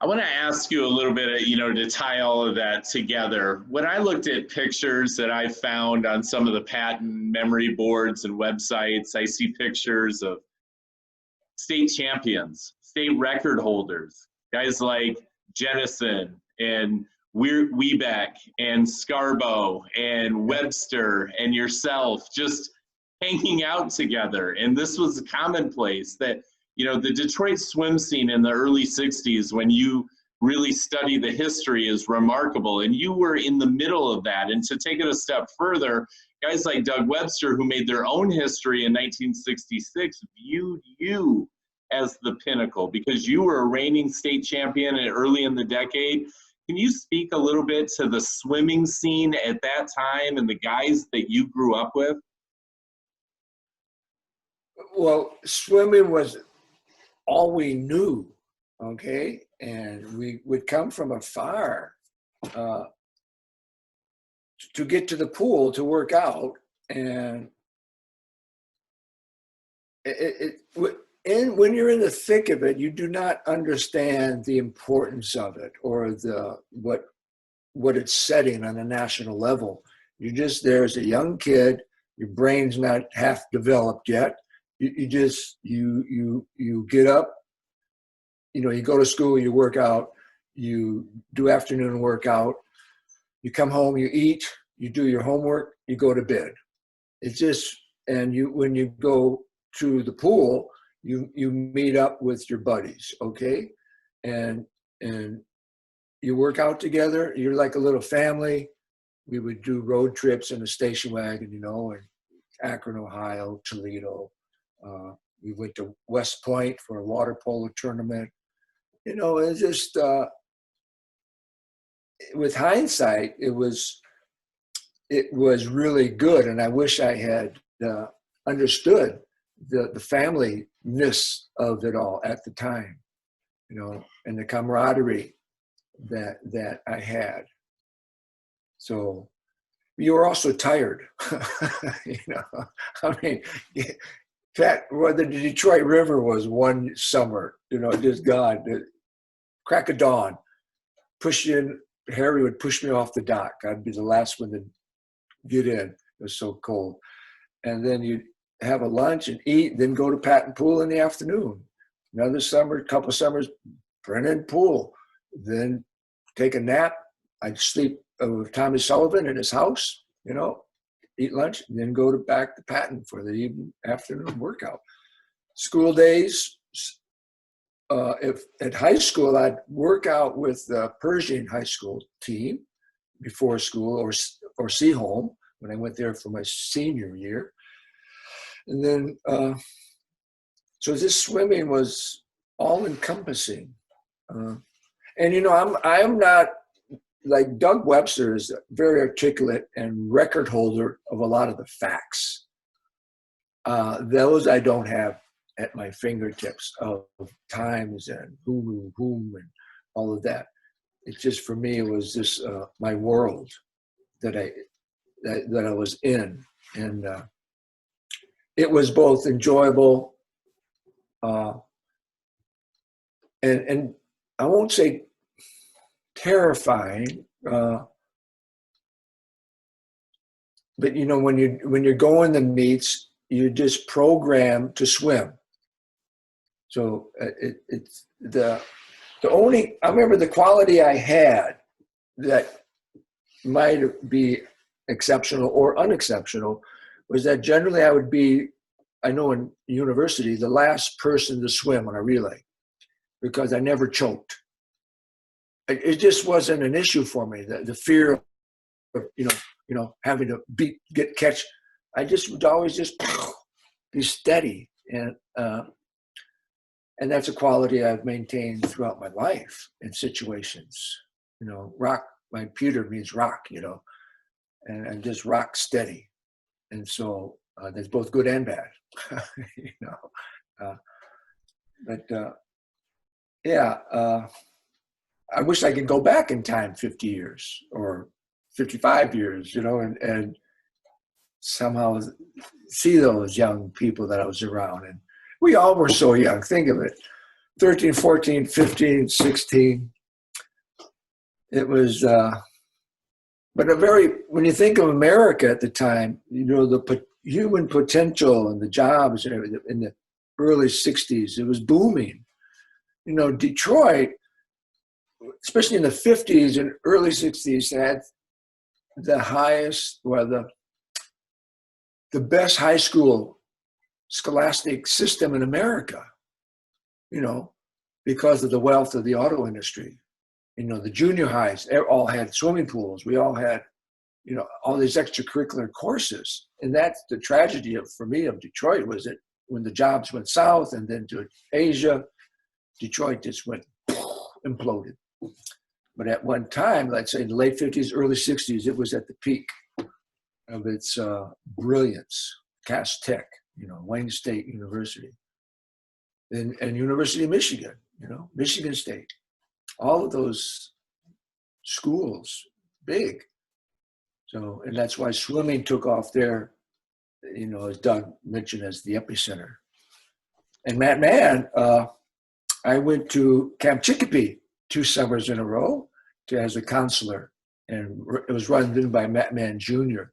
want to ask you a little bit, to tie all of that together. When I looked at pictures that I found on some of the Patton memory boards and websites, I see pictures of state champions, state record holders, guys like Jennison and Webeck and Scarborough and Webster and yourself just hanging out together. And this was commonplace that, the Detroit swim scene in the early 60s, when you really study the history, is remarkable. And you were in the middle of that. And to take it a step further, guys like Doug Webster, who made their own history in 1966, viewed you as the pinnacle because you were a reigning state champion early in the decade. Can you speak a little bit to the swimming scene at that time and the guys that you grew up with? Well, swimming was all we knew, okay? And we would come from afar to get to the pool to work out. And when you're in the thick of it, you do not understand the importance of it or what it's setting on a national level. You're just there as a young kid. Your brain's not half developed yet. You get up, you go to school, you work out, you do afternoon workout, you come home, you eat, you do your homework, you go to bed. It's just, and when you go to the pool, you meet up with your buddies, okay? And you work out together, you're like a little family. We would do road trips in a station wagon, in Akron, Ohio, Toledo. We went to West Point for a water polo tournament. It's just, with hindsight, it was really good. And I wish I had understood the familyness of it all at the time, and the camaraderie that I had. So you were also tired, the Detroit River was one summer, just gone. The crack of dawn, Harry would push me off the dock. I'd be the last one to get in. It was so cold. And then you'd have a lunch and eat, then go to Patton Pool in the afternoon. Another summer, couple of summers, Brennan Pool. Then take a nap. I'd sleep with Tommy Sullivan in his house, eat lunch, and then go back to Patton for the afternoon workout. School days, if at high school, I'd work out with the Pershing high school team before school, or Seaholm when I went there for my senior year. And then, so this swimming was all encompassing. And I'm not, like Doug Webster is very articulate and record holder of a lot of the facts. Those I don't have at my fingertips of times and whom and all of that. It's just, for me, it was just my world that I was in. And it was both enjoyable and I won't say terrifying, but when you're going to meets, you're just programmed to swim. So it's the only, I remember the quality I had that might be exceptional or unexceptional was that generally I would be, I know in university, the last person to swim on a relay because I never choked. It just wasn't an issue for me. The fear of, having to catch. I just would always just be steady. And that's a quality I've maintained throughout my life in situations. Rock, my pewter means rock, and just rock steady. And so that's both good and bad, I wish I could go back in time 50 years or 55 years, and somehow see those young people that I was around. And we all were so young. Think of it, 13, 14, 15, 16, it was, but when you think of America at the time, the human potential and the jobs and everything in the early 60s, it was booming. Detroit, especially in the 50s and early 60s, had the highest, the best high school scholastic system in America, because of the wealth of the auto industry. The junior highs all had swimming pools. We all had, all these extracurricular courses. And that's the tragedy for me of Detroit, was that when the jobs went south and then to Asia, Detroit just went imploded. But at one time, let's say in the late 50s, early 60s, it was at the peak of its brilliance. Cass Tech, Wayne State University, and University of Michigan, Michigan State. All of those schools, big. So, and that's why swimming took off there, as Doug mentioned, as the epicenter. And Matt Mann, I went to Camp Chicopee 2 summers in a row as a counselor, and it was run by Matt Mann Jr.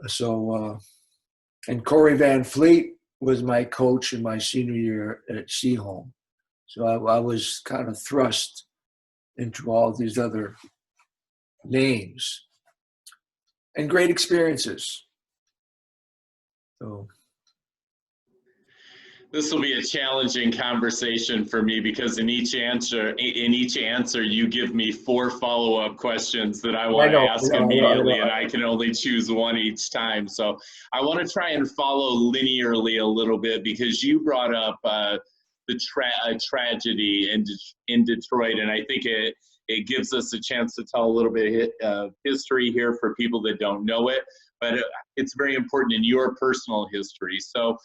So, and Corey Van Fleet was my coach in my senior year at Seaholm. So I was kind of thrust into all these other names and great experiences. So this will be a challenging conversation for me, because in each answer you give me 4 follow-up questions that I want to ask immediately, and I can only choose one each time. So I want to try and follow linearly a little bit, because you brought up the tragedy in Detroit, and I think it gives us a chance to tell a little bit of history here for people that don't know it, but it's very important in your personal history. So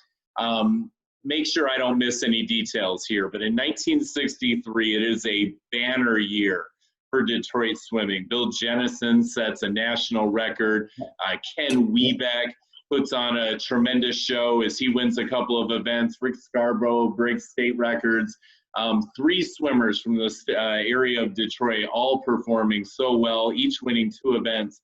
make sure I don't miss any details here, but in 1963, it is a banner year for Detroit swimming. Bill Jennison sets a national record. Ken Wiebeck puts on a tremendous show as he wins a couple of events. Rick Scarborough breaks state records. 3 swimmers from this area of Detroit, all performing so well, each winning 2 events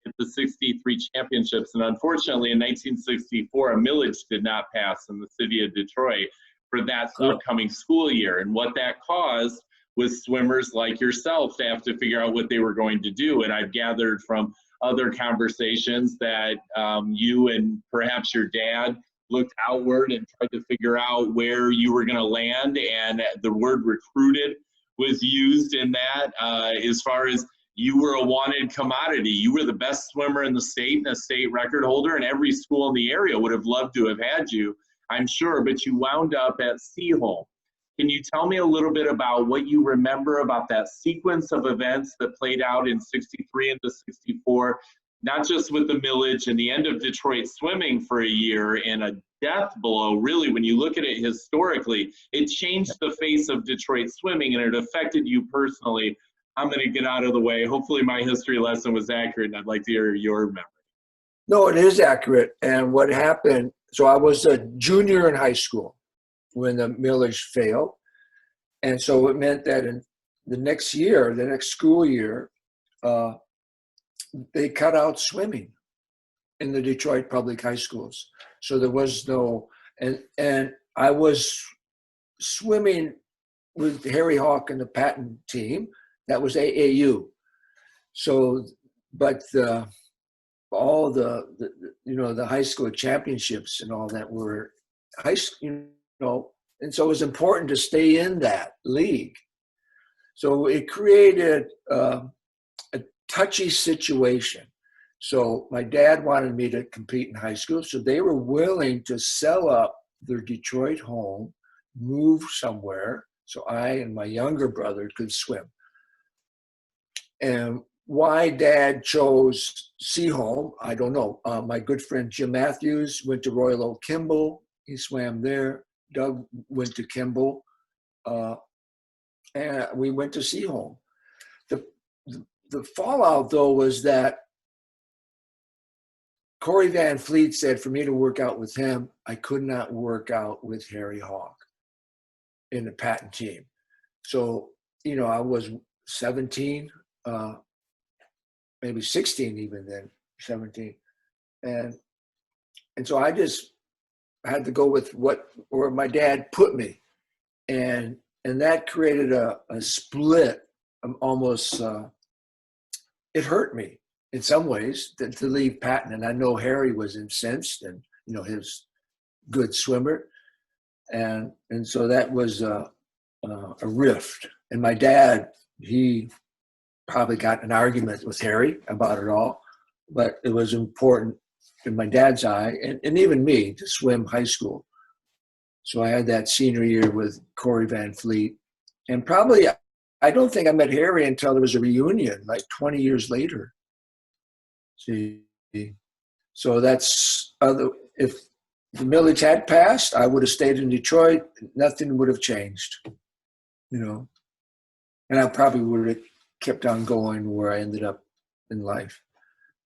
at the 63 championships. And unfortunately, in 1964, a millage did not pass in the city of Detroit for that upcoming school year. And what that caused was swimmers like yourself to have to figure out what they were going to do. And I've gathered from other conversations that you and perhaps your dad looked outward and tried to figure out where you were going to land. And the word recruited was used in that, as far as you were a wanted commodity. You were the best swimmer in the state and a state record holder, and every school in the area would have loved to have had you, I'm sure, but you wound up at Seaholm. Can you tell me a little bit about what you remember about that sequence of events that played out in 63 into 64, not just with the millage and the end of Detroit swimming for a year and a death blow? Really, when you look at it historically, it changed the face of Detroit swimming, and it affected you personally. I'm going to get out of the way. Hopefully my history lesson was accurate, and I'd like to hear your memory. No, it is accurate. And what happened, so I was a junior in high school when the millage failed. And so it meant that in the next year, the next school year, they cut out swimming in the Detroit public high schools. So there was no, and I was swimming with Harry Hawk and the Patton team. That was AAU. So, but all the high school championships and all that were high school, and so it was important to stay in that league. So it created a touchy situation. So my dad wanted me to compete in high school, so they were willing to sell up their Detroit home, move somewhere, so I and my younger brother could swim. And why Dad chose Seaholm, I don't know. My good friend Jim Matthews went to Royal Oak Kimball. He swam there. Doug went to Kimball. And we went to Seaholm. The fallout, though, was that Corey Van Fleet said for me to work out with him, I could not work out with Harry Hawk in the Patton team. So, I was 17, maybe 16 even then, 17. And so I just had to go with where my dad put me. And that created a split, almost, it hurt me in some ways to leave Patton. And I know Harry was incensed, and, you know, his good swimmer. And so that was a rift. And my dad, he probably got an argument with Harry about it all, but it was important in my dad's eye, and even me, to swim high school. So I had that senior year with Corey Van Fleet. And probably, I don't think I met Harry until there was a reunion, like 20 years later. See, so that's if the millage had passed, I would have stayed in Detroit. Nothing would have changed, you know. And I probably would have kept on going where I ended up in life.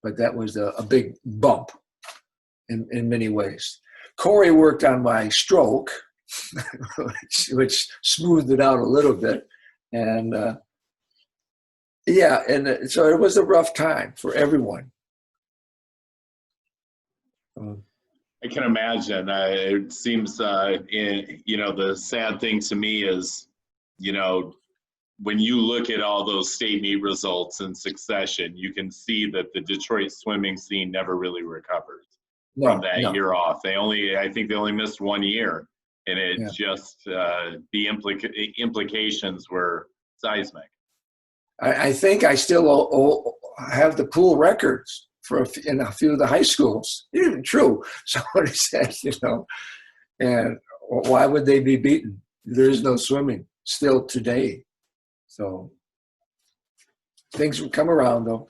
But that was a big bump in many ways. Corey worked on my stroke, which smoothed it out a little bit. And so it was a rough time for everyone. I can imagine. It seems, you know, the sad thing to me is, you know, when you look at all those state meet results in succession, you can see that the Detroit swimming scene never really recovered from that year off. I think they only missed 1 year, and it just, the implications were seismic. I think I still have the pool records in a few of the high schools. It isn't true. Somebody said, you know, and why would they be beaten? There is no swimming still today. So things will come around, though.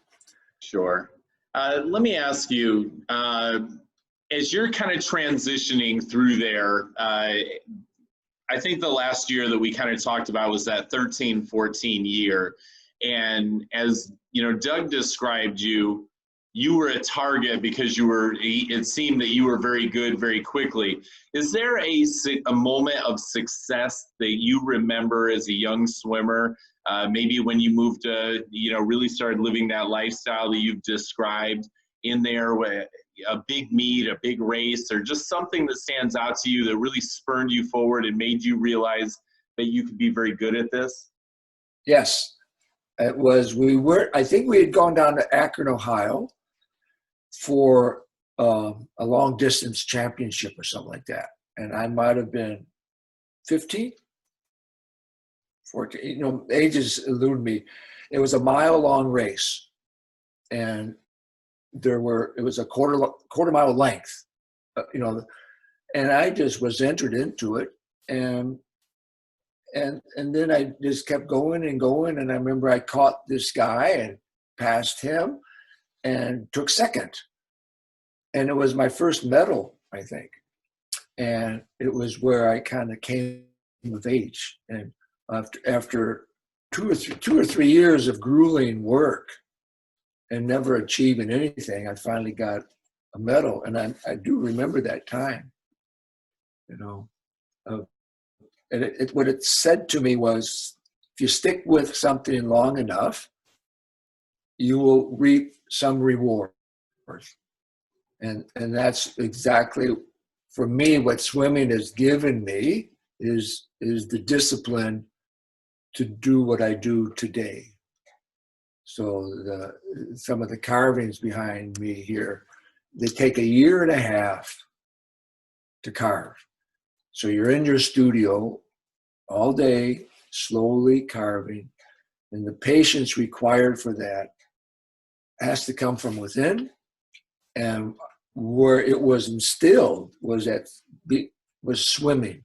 Sure. Let me ask you, as you're kind of transitioning through there, I think the last year that we kind of talked about was that 13-14 year. And as you know, Doug described you were a target because it seemed that you were very good very quickly. Is there a moment of success that you remember as a young swimmer, maybe when you moved to, you know, really started living that lifestyle that you've described in there, a big meet, a big race, or just something that stands out to you that really spurred you forward and made you realize that you could be very good at this? Yes. It was, I think we had gone down to Akron, Ohio for a long distance championship or something like that. And I might have been 15, 14, you know, ages elude me. It was a mile-long race, and it was a quarter mile length, you know, and I just was entered into it, and then I just kept going and going, and I remember I caught this guy and passed him and took second, and it was my first medal, I think, and it was where I kind of came of age, and after two or three years of grueling work and never achieving anything, I finally got a medal. And I do remember that time, you know. And what it said to me was, if you stick with something long enough, you will reap some reward. And that's exactly, for me, what swimming has given me is the discipline to do what I do today. So some of the carvings behind me here, they take 1.5 years to carve. So you're in your studio all day, slowly carving, and the patience required for that has to come from within. And where it was instilled was swimming.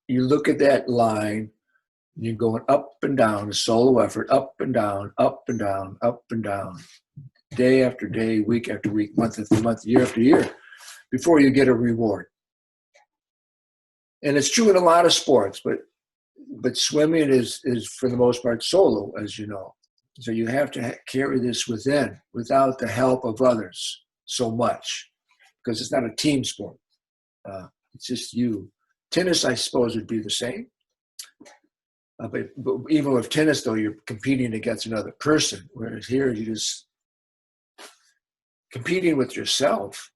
You look at that line, you're going up and down, a solo effort, up and down, up and down, up and down, day after day, week after week, month after month, year after year, before you get a reward. And it's true in a lot of sports, but swimming is for the most part solo, as you know. So you have to carry this within, without the help of others so much, because it's not a team sport. It's just you. Tennis, I suppose, would be the same. But even with tennis, though, you're competing against another person, whereas here you just competing with yourself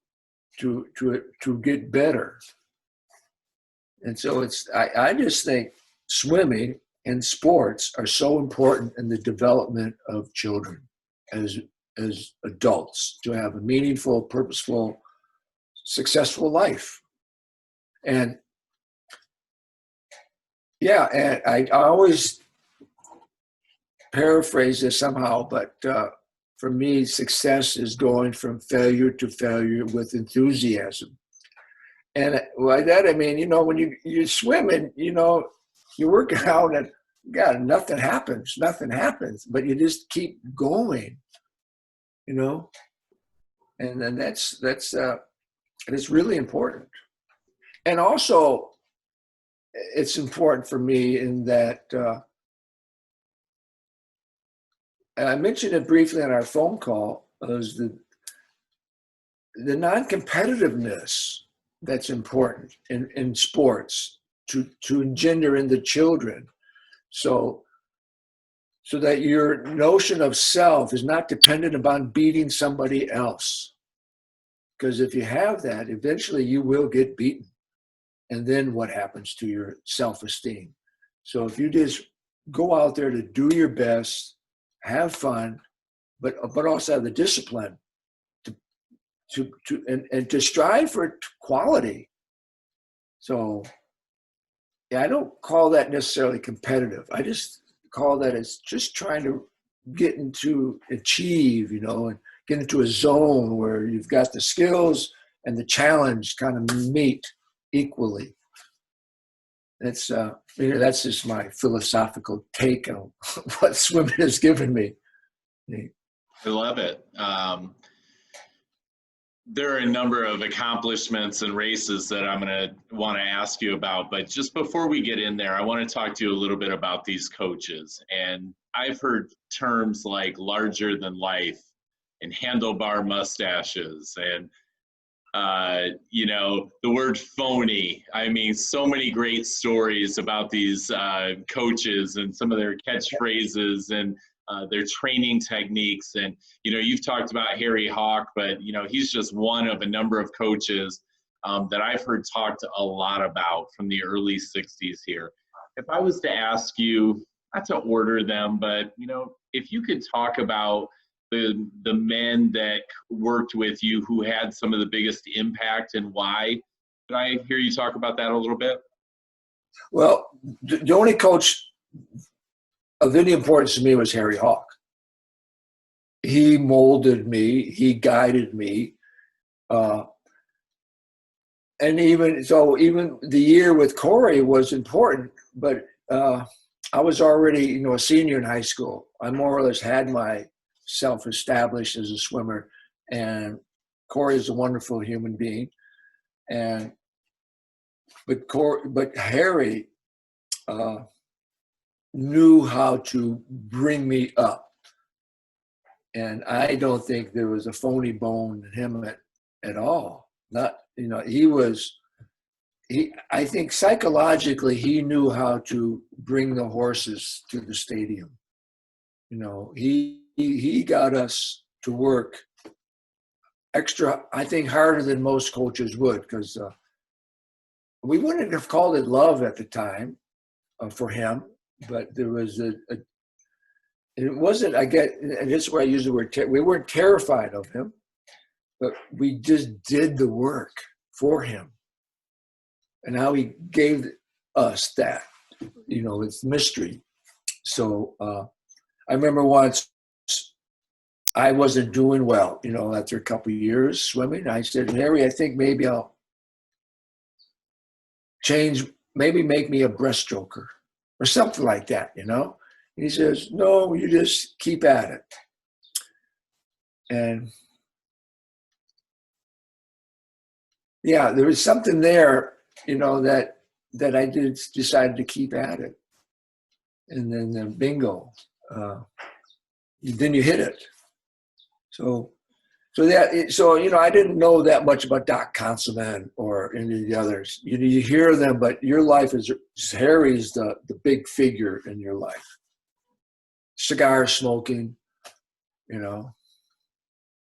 to get better. And so I just think swimming and sports are so important in the development of children as adults to have a meaningful, purposeful, successful life. And yeah, and I always paraphrase this somehow, but for me, success is going from failure to failure with enthusiasm. And by that, I mean, when you're swimming, you're working out and God, nothing happens, but you just keep going, and then it's really important. And also, it's important for me in that, and I mentioned it briefly on our phone call, was the non-competitiveness that's important in sports to engender in the children. So that your notion of self is not dependent upon beating somebody else. Because if you have that, eventually you will get beaten. And then what happens to your self-esteem? So if you just go out there to do your best, have fun, but also have the discipline to strive for quality. So yeah, I don't call that necessarily competitive. I just call that as just trying to achieve, and get into a zone where you've got the skills and the challenge kind of meet equally. That's just my philosophical take on what swimming has given me. I love it. There are a number of accomplishments and races that I'm going to want to ask you about, but just before we get in there, I want to talk to you a little bit about these coaches. And I've heard terms like larger than life and handlebar mustaches and the word phony. I mean, so many great stories about these coaches and some of their catchphrases and their training techniques. And, you've talked about Harry Hawk, but, he's just one of a number of coaches that I've heard talked a lot about from the early 60s here. If I was to ask you, not to order them, but, if you could talk about the men that worked with you who had some of the biggest impact and why. Can I hear you talk about that a little bit? Well, the only coach of any importance to me was Harry Hawk. He molded me, he guided me. And even the year with Corey was important, but I was already, a senior in high school. I more or less had my self-established as a swimmer, and Corey is a wonderful human being, but Harry knew how to bring me up, and I don't think there was a phony bone in him at all. Not, I think psychologically he knew how to bring the horses to the stadium. He got us to work extra, I think, harder than most coaches would, because we wouldn't have called it love at the time for him, but there was it wasn't, I get, and this is where I use the word, we weren't terrified of him, but we just did the work for him. And how he gave us that, it's mystery. So I remember once I wasn't doing well, after a couple of years swimming. I said, Harry, I think maybe I'll change, maybe make me a breaststroker or something like that, He says, no, you just keep at it. And yeah, there was something there, that I decided to keep at it. And then bingo, then you hit it. So So so I didn't know that much about Doc Consoman or any of the others. You hear them, but your life is Harry's the big figure in your life. Cigar smoking,